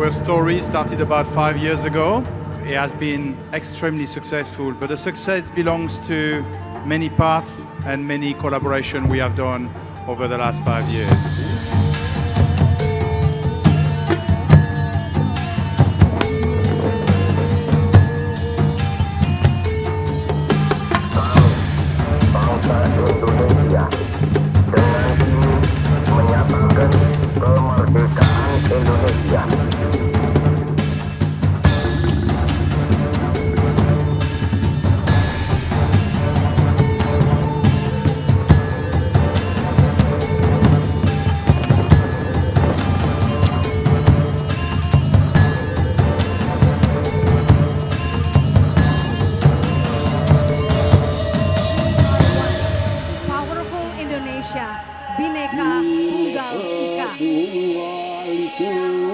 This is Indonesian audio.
Our story started about 5 years ago. It has been extremely successful, but the success belongs to many parts and many collaboration we have done over the last 5 years. Bangsa Indonesia dengan ini menyatakan kemerdekaan Indonesia. Powerful Indonesia, Bhinneka Tunggal Ika.